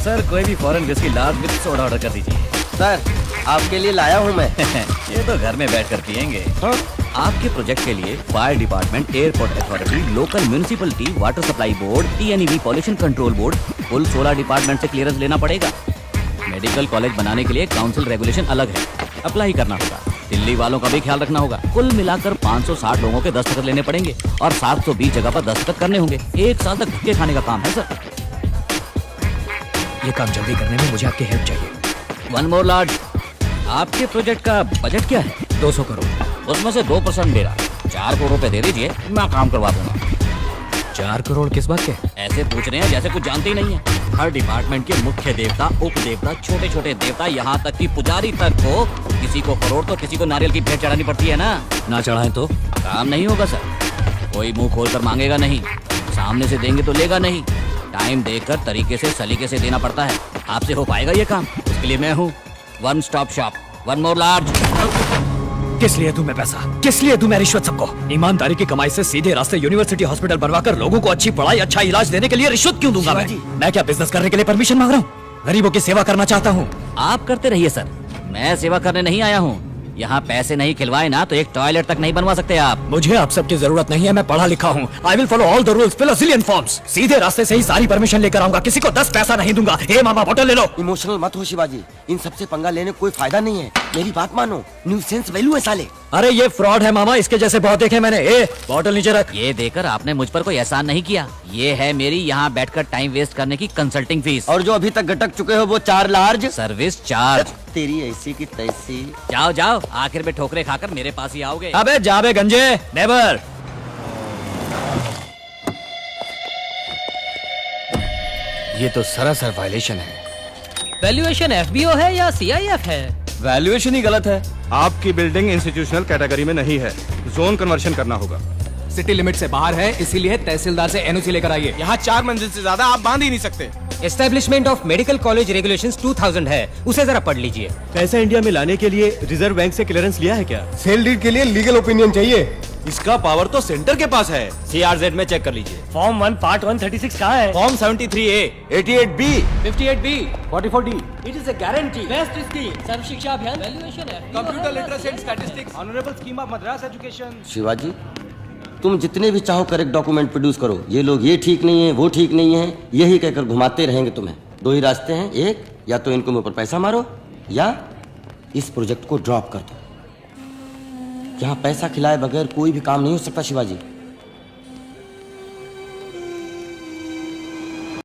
Sir कोई भी foreign whisky large with soda order कर दीजिए। सर आपके लिए लाया हूँ मैं। ये तो घर में बैठकर पियेंगे। हाँ? आपके प्रोजेक्ट के लिए fire department, airport authority, local municipality, water supply board, TNEB pollution control board, कुल 16 डिपार्टमेंट से क्लियरेंस लेना पड़ेगा। मेडिकल कॉलेज बनाने के लिए काउंसिल रेगुलेशन अलग है, अप्लाई करना होगा। दिल्ली वालों का भी ख्याल रखना होगा। कुल मिलाकर 560 लोगों के दस्तखत लेने पड़ेंगे और 720 जगह पर दस्तखत करने होंगे। 1 साल तक धक्के खाने का काम है सर। ये काम जल्दी करने में मुझे आपकी हेल्प चाहिए। वन मोर लॉर्ड, आपके प्रोजेक्ट का बजट क्या है? 200 करोड़। उसमें से 2% मेरा, 4 करोड़ रुपए दे दीजिए, मैं काम करवा दूंगा। 4 करोड़ किस बात के? ऐसे पूछ रहे हैं जैसे कुछ जानते ही नहीं है। हर डिपार्टमेंट के मुख्य देवता, उप देवता, छोटे छोटे देवता, यहाँ तक कि पुजारी तक को किसी को करोड़ तो किसी को नारियल की भेंट चढ़ानी पड़ती है ना चढ़ाएं तो काम नहीं होगा सर। कोई मुंह खोलकर मांगेगा नहीं, सामने से देंगे तो लेगा नहीं। टाइम देकर तरीके से सलीके से देना पड़ता है। आपसे हो पाएगा ये काम? उसके लिए मैं हूँ। One stop shop, one more large. किस लिए दूं मैं पैसा? किस लिए दूं मैं रिश्वत सबको? ईमानदारी की कमाई से सीधे रास्ते यूनिवर्सिटी हॉस्पिटल बनवाकर लोगों को अच्छी पढ़ाई, अच्छा इलाज देने के लिए रिश्वत क्यों दूंगा मैं क्या बिजनेस करने के लिए परमिशन मांग रहा हूँ? गरीबों की सेवा करना चाहता हूँ। आप करते रहिए सर, मैं सेवा करने नहीं आया हूँ। यहाँ पैसे नहीं खिलवाए ना तो एक टॉयलेट तक नहीं बनवा सकते आप। मुझे आप सबकी जरूरत नहीं है, मैं पढ़ा लिखा हूँ। I will follow all the rules, fill a zillion forms. सीधे रास्ते से ही सारी परमिशन लेकर आऊंगा, किसी को 10 पैसा नहीं दूंगा। हे मामा बोतल ले लो। इमोशनल मत हो शिवाजी, इन सबसे पंगा लेने कोई फायदा नहीं है। मेरी बात मानो, न्यू सेंस वैल्यू है साले। अरे ये फ्रॉड है मामा, इसके जैसे बहुत देखे मैंने। ए बोतल नीचे रख। ये देकर आपने मुझ पर कोई एहसान नहीं किया। ये है मेरी यहाँ बैठकर टाइम वेस्ट करने की कंसल्टिंग फीस। और जो अभी तक गटक चुके हो वो 4 लार्ज सर्विस चार्ज। तेरी ऐसी की तैसी। जाओ जाओ, आखिर में ठोकरे खाकर मेरे पास ही आओगे। अबे जाबे गंजे, नेवर। ये तो सरासर वायलेशन है। वैल्यूएशन FBO है या CIF है? वैल्यूएशन ही गलत है। आपकी बिल्डिंग इंस्टीट्यूशनल कैटेगरी में नहीं है, जोन कन्वर्शन करना होगा। सिटी लिमिट से बाहर है, इसीलिए तहसीलदार से NOC लेकर आइए। यहाँ 4 मंजिल से ज्यादा आप बांध ही नहीं सकते। Establishment of medical college regulations 2000 है, उसे जरा पढ़ लीजिए। पैसा इंडिया में लाने के लिए रिजर्व बैंक से क्लियरेंस लिया है क्या? सेल डीड के लिए लीगल ओपिनियन चाहिए। इसका पावर तो सेंटर के पास है। CRZ में चेक कर लीजिए। फॉर्म 1 पार्ट 136 कहाँ है? Form 73A, 88B, 58B, 44D। It is a guarantee. Best scheme, Sarva Shiksha Abhiyan, valuation है। Computer literacy and statistics, honourable scheme of Madras education. Shivaji तुम जितने भी चाहो करेक्ट डॉक्यूमेंट प्रोड्यूस करो। ये लोग ये ठीक नहीं है, वो ठीक नहीं है, यही कहकर घुमाते रहेंगे तुम्हें। 2 ही रास्ते हैं, एक या तो इनको मुंह पर पैसा मारो या इस प्रोजेक्ट को ड्रॉप कर दो। यहाँ पैसा खिलाए बगैर कोई भी काम नहीं हो सकता शिवाजी।